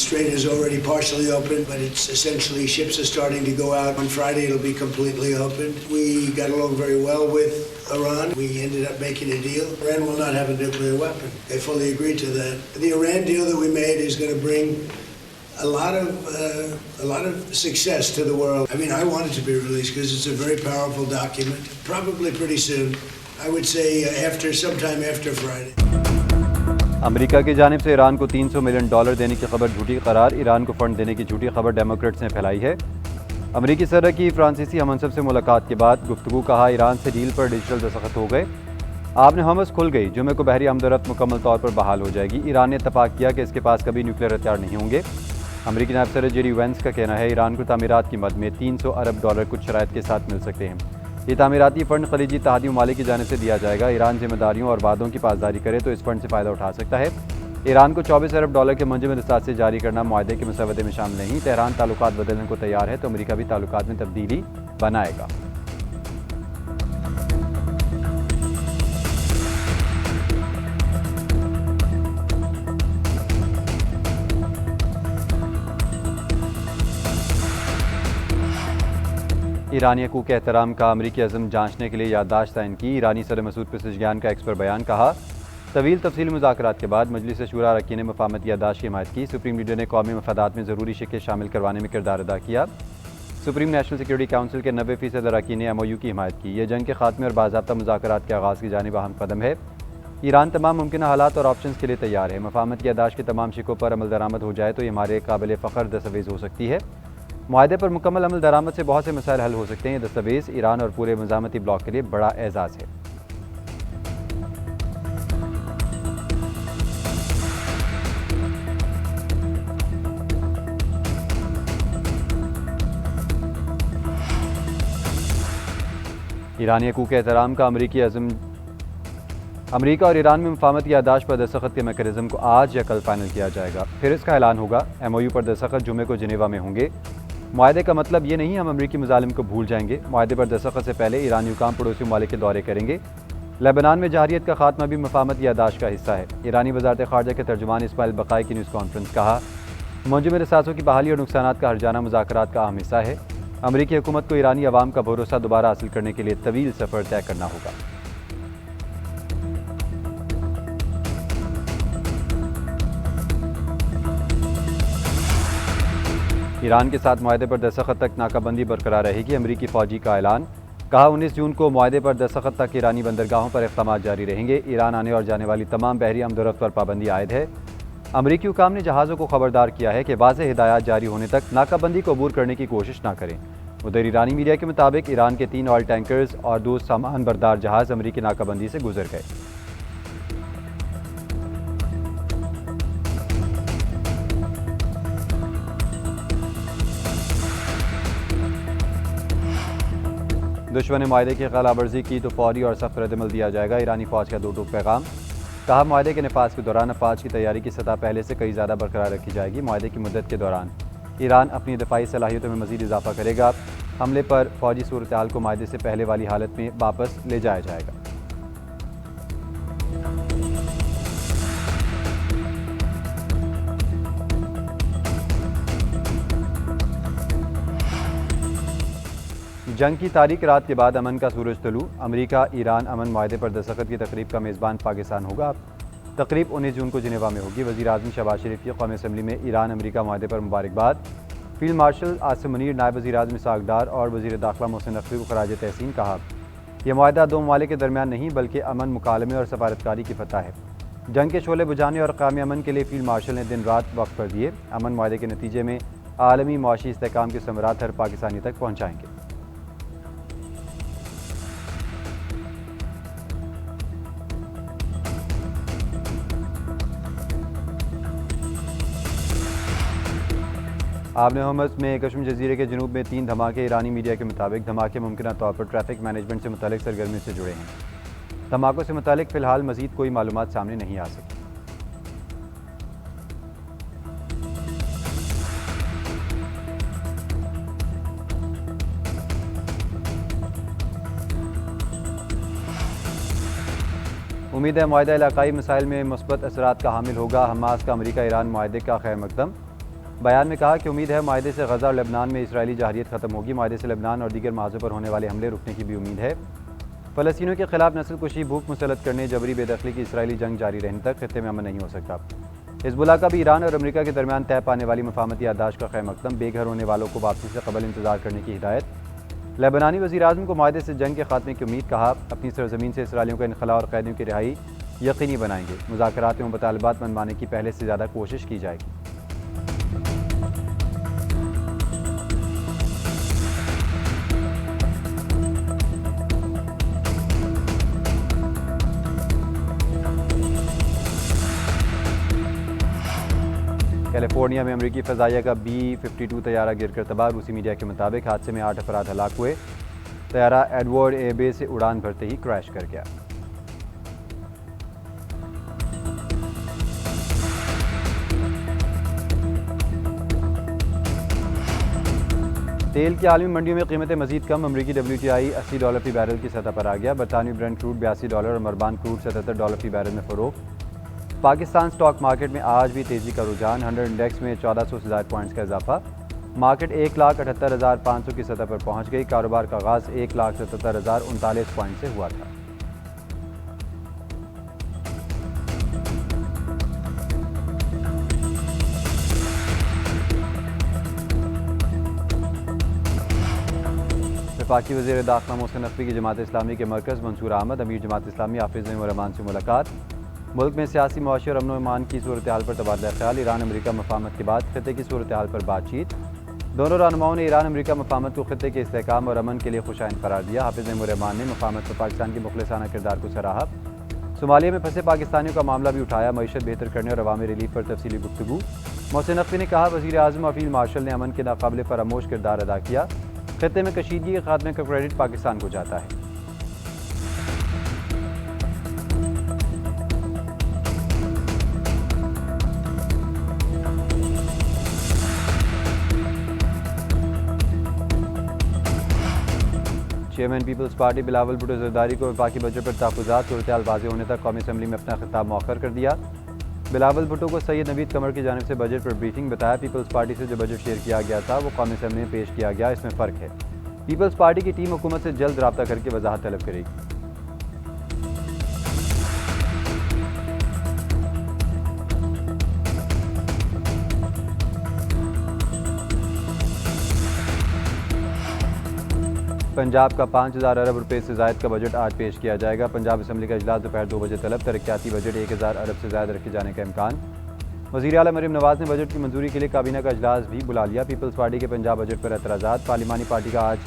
strait is already partially open, but it's essentially ships are starting to go out. On Friday, it'll be completely opened. We got along very well with Iran. We ended up making a deal. Iran will not have a nuclear weapon. They fully agreed to that. The Iran deal that we made is going to bring a lot of success to the world. I mean, I want it to be released because it's a very powerful document. Probably pretty soon. I would say sometime after Friday. America की जानिब से Iran को $300 million देने की खबर झूठी करार। Iran को फंड देने की झूठी खबर डेमोक्रेट्स ने फैलाई है। अमेरिकी सदर की फ्रांसीसी हममंसब से मुलाकात के बाद गुफ्तगू, कहा ईरान से डील पर डिजिटल दस्तखत हो गए। आपने हमस खुल गई, जुमे को बहरी आमदरफ्त मुकम्मल तौर पर बहाल हो जाएगी। ईरान ने इत्तफाक किया कि इसके पास कभी न्यूक्लियर हथियार नहीं होंगे। अमेरिकी नायब सदर जेडी वेंस का कहना है ईरान को तामीरात की मद में $300 अरब कुछ शराइत के साथ मिल सकते हैं। ये तामीराती फ़ंड खलीजी इत्तेहादी ममालिक की जानिब से दिया जाएगा। ईरान जिम्मेदारियों और वादों की पासदारी करे तो इस फंड से फ़ायदा उठा सकता है। ईरान को $24 अरब के मुंजमद असासे जारी करना मुआहदे के मसवदे में शामिल नहीं। तेहरान ताल्लुकात बदलने को तैयार है तो अमेरिका भी ताल्लुकात में तब्दीली बनाएगा। ईरानी हकूक़ के एहतराम का अमरीकी अज़म जांचने के लिए याददाश्त साइन की। ईरानी सदर मसूद पेज़ेश्कियान का एक्स पर बयान, कहा तवील तफसीली मुज़ाकरात के बाद मजलिस शूरा अरकान ने मफाहमत याददाश्त की हिमायत की। सुप्रीम लीडर ने कौमी मफादात में ज़रूरी शिक़ें शामिल करवाने में किरदार अदा किया। सुप्रीम नेशनल सिक्योरिटी काउंसिल के 90% अरकान ने MOU की हिमायत की। यह जंग के खात्मे और बाज़ाब्ता मुज़ाकरात के आगाज़ की जानिब अहम कदम है। ईरान तमाम मुमकिन हालात और ऑप्शंस के लिए तैयार है। मफाहमत याददाश्त के तमाम शिकों पर अमल दरामद हो जाए तो ये हमारे काबिल फ़ख्र दस्तावेज़ हो सकती है। मुआहदे पर मुकम्मल अमल दरामद से बहुत से मसाइल हल हो सकते हैं। ये दस्तावेज़ ईरान और पूरे मज़ामती ब्लॉक के लिए बड़ा एजाज़ है। ईरानी हकूक़ एहतराम का अमरीकी अज़म अमरीका और ईरान में मफाहमत याददाश्त पर दस्तखत के मैकेनिज़्म को आज या कल फाइनल किया जाएगा। फिर इसका ऐलान होगा। MOU पर दस्तखत जुमे को जिनेवा में होंगे। मुआहदे का मतलब ये नहीं हम अमरीकी मुजालिम को भूल जाएंगे। मुआहदे पर दस्तखत से पहले ईरानी हुकाम पड़ोसी ममालिक के दौरे करेंगे। लेबनान में जाहिरियत का खात्मा भी मफाहमत याददाश्त का हिस्सा है। ईरानी वज़ारत ख़ारजा के तर्जुमान इस्माइल बक़ाई की न्यूज़ कॉन्फ्रेंस, कहा मुंजमद असासों की बहाली और नुकसानात का हर्जाना मुज़ाकरात का अहम हिस्सा है। अमरीकी हुकूमत को ईरानी अवाम का भरोसा दोबारा हासिल करने के लिए तवील सफ़र तय करना होगा। ईरान के साथ मुआहदे पर दस्तखत तक नाकाबंदी बरकरार रहेगी। अमरीकी फ़ौजी का ऐलान, कहा 19 जून को मुआहदे पर दस्तखत तक ईरानी बंदरगाहों पर इक़दामात जारी रहेंगे। ईरान आने और जाने वाली तमाम बहरी आमदरफ्त पर पाबंदी आयद है। अमरीकी हुकाम ने जहाज़ों को खबरदार किया है कि वाज़ेह हिदायत जारी होने तक नाकाबंदी को अबूर करने की कोशिश न करें। उधर ईरानी मीडिया के मुताबिक ईरान के 3 ऑयल टैंकर्स और 2 सामान बरदार जहाज़ अमरीकी नाकाबंदी से गुजर गए। दुश्मन ने मुआहदे की खिलाफ वर्जी की तो फौरी और सख्त रद्दमल दिया जाएगा। ईरानी फ़ौज का 2 टूक पैगाम, कहा मुआहदे के नफाज के दौरान अफवाज की तैयारी की सतह पहले से कई ज़्यादा बरकरार रखी जाएगी। मुआहदे की मुद्दत के दौरान ईरान अपनी दफ़ाई सलाहियतों में मज़ीद इजाफा करेगा। हमले पर फ़ौजी सूरत हाल को मुआहदे से पहले वाली हालत में वापस ले जाया जाएगा। जंग की तारीख रात के बाद अमन का सूरज तलू। अमेरिका ईरान अमन मुआहदे पर दस्तखत की तकरीब का मेज़बान पाकिस्तान होगा। तकरीब 19 जून को जिनेवा में होगी। वज़ीर आज़म शहबाज शरीफ की कौमी असम्बली में ईरान अमेरिका मुआहदे पर मुबारकबाद। फील्ड मार्शल आसिम मुनीर, नायब वज़ीर आज़म इसहाक़ डार और वज़ीर दाखिला मोहसिन नकवी को खराज तहसीन, कहा यह मुआहदा 2 ममालिक के दरमियान नहीं बल्कि अमन, मुकालमे और सफारतकारी की फतह है। जंग के शोले बुझाने और क़याम अमन के लिए फील्ड मार्शल ने दिन रात वक्त कर दिए। अमन मुआहदे के नतीजे में आलमी मुआशी इस्तेहकाम के समरात हर पाकिस्तानी तक पहुँचाएँगे। आबने हमस में कश्मीर जजीरे के जनूब में 3 धमाके। ईरानी मीडिया के मुताबिक धमाके मुमकिन तौर पर ट्रैफिक मैनेजमेंट से मुतालिक सरगर्मी से जुड़े हैं। धमाकों से मुतालिक फ़िलहाल मज़ीद कोई मालूमात सामने नहीं आ सकी। उम्मीद है मुआहदा इलाकाई मसाइल में मुस्बत असरात का हामिल होगा। हमास का अमरीका ईरान मुआहदे का खैर मकदम। बयान में कहा कि उम्मीद है माहदे से गजा और लेबनान में इसराइली जहरियत ख़त्म होगी। माहदे से लेबनान और दीगर महाजों पर होने वाले हमले रुकने की भी उम्मीद है। फ़लस्तीनियों के खिलाफ नस्लकुशी, भूख मुसलत करने, जबरी बेदखली की इसराइली जंग जारी रहने तक खित्ते में अमन नहीं हो सकता। हिज़्बुल्लाह का भी ईरान और अमेरिका के दरमियान तय पाने वाली मफाहमती याददाश्त का खैर मकदम, बेघर होने वालों को वापसी से कबल इंतजार करने की हिदायत। लेबनानी वज़ीर-ए-आज़म को माहदे से जंग के खात्मे की उम्मीद, कहा अपनी सरजमीन से इसराइलियों का इनखला और कैदियों की रिहाई यकीनी बनाएंगे। मुज़ाकरात में मुतालबात मनवाने की पहले से ज़्यादा कोशिश की जाएगी। कैलिफोर्निया में अमरीकी फ़ज़ाइया का B-52 तैयारा गिरकर तबाह। रूसी मीडिया के मुताबिक हादसे में 8 अफराद हलाक हुए। तैयारा एडवर्ड एयरबेस से उड़ान भरते ही क्रैश कर गया। तेल की आलमी मंडियों में कीमतें मजीद कम। अमरीकी WTI $80 फी बैरल की सतह पर आ गया। बरतानवी ब्रेंट क्रूड $82 और मरबान क्रूड $77 फी बैरल में फ़रोख्त। पाकिस्तान स्टॉक मार्केट में आज भी तेज़ी का रुझान। 100 इंडेक्स में 1400 से ज़ायद पॉइंट्स का इजाफा। मार्केट 1,78,500 की सतह पर पहुंच गई। कारोबार का आगाज़ 1,77,039 पॉइंट से हुआ था। वफाकी वज़ीर दाखिला मोहसिन नकवी की जमात इस्लामी के मरकज़ मंसूर अहमद, अमीर जमात इस्लामी हाफिज़ रहमान से मुलाकात। मुल्क में सियासी, मुआशी और अमन व अमान की सूरत हाल पर तबादला ख्याल। ईरान अमरीका मफाहमत के बाद खित्ते की सूरत हाल पर बातचीत। दोनों रहनुमाओं ने ईरान अमरीका मफाहमत को खित्ते के इस्तेहकाम और अमन के लिए खुशाइंद करार दिया। हाफिज़ रहमान ने मफाहमत पर पाकिस्तान के मुखलिसाना किरदार को सराहा। सोमालिया में फंसे पाकिस्तानियों का मामला भी उठाया। मईशत बेहतर करने और अवामी रिलीफ पर तफसीली गुफ्तगू। मोहसिन नकवी ने कहा, वज़ीर-ए-आज़म और फील्ड मार्शल ने अमन के नाकाबिले फरामोश किरदार अदा किया। खित्ते में कशीदगी के खात्मे का क्रेडिट पाकिस्तान को जाता है। Chairman Peoples Party Bilawal Bhutto Zardari को वफाकी बजट पर तहफ़्फ़ुज़ात, सूरत हाल वाज़ेह होने तक कौमी असम्बली में अपना खिताब मौखर कर दिया। बिलावल भुट्टो को सैयद नवीद कमर की जानिब से बजट पर ब्रीफिंग। बताया, पीपल्स पार्टी से जो बजट शेयर किया गया था वो कौमी असम्बली में पेश किया गया, इसमें फ़र्क है। पीपल्स पार्टी की टीम हुकूमत से जल्द रब्ता करके वजाहत तलब करेगी। पंजाब का 5,000 अरब रुपए से ज़ायद का बजट आज पेश किया जाएगा। पंजाब असम्बली का इजलास दोपहर 2 बजे तलब। तरक्याती बजट 1,000 अरब से ज़्यादा रखे जाने का इम्कान। वज़ीर आला मरीम नवाज़ ने बजट की मंजूरी के लिए काबीना का इजलास भी बुला लिया। पीपल्स पार्टी के पंजाब बजट पर एतराज़ात। पार्लिमानी पार्टी का आज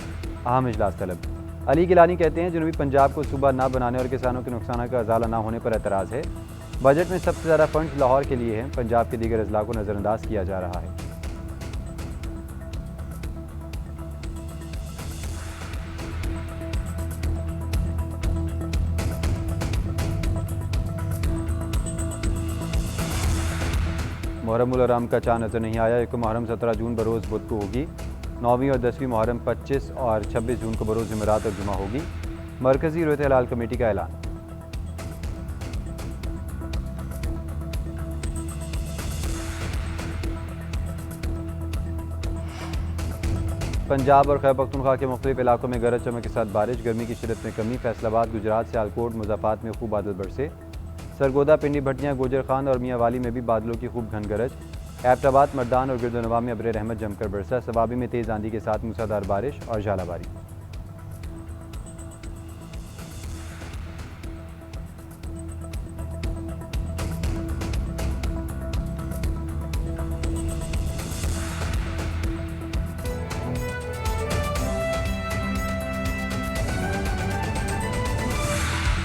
अहम इजलास तलब। अली गिलानी कहते हैं, जनूबी पंजाब को सूबा न बनाने और किसानों के नुकसान का अजाला न होने पर एतराज़ है। बजट में सबसे ज़्यादा फंड्स लाहौर के लिए हैं। पंजाब के दीगर अजला को नज़रअंदाज किया जा रहा है। मुहर्रम उल हराम का चाँद नज़र नहीं आया। एक मुहर्रम 17 जून बरोज़ बुध को होगी। 9वीं और 10वीं मुहर्रम 25 और 26 जून को बरोज़ जुमेरात और जुमा होगी। मरकज़ी रूयत हिलाल कमेटी का ऐलान। पंजाब और खैबर पख्तूनख्वा के मुख्तलिफ इलाकों में गरज चमक के साथ बारिश। गर्मी की शिद्दत में कमी। फैसलाबाद, गुजरात, सियालकोट, मुज़फ्फराबाद में खूब बादल बरसे। सरगोदा, पिंडी, भटियाँ, गोजर खान और मियांवाली में भी बादलों की खूब घन गरज। एबटाबाद, मर्दान और गिरदोनवा में अब्र रहमत जमकर बरसा। सवाबी में तेज़ आंधी के साथ मूसलाधार बारिश और झालाबारी।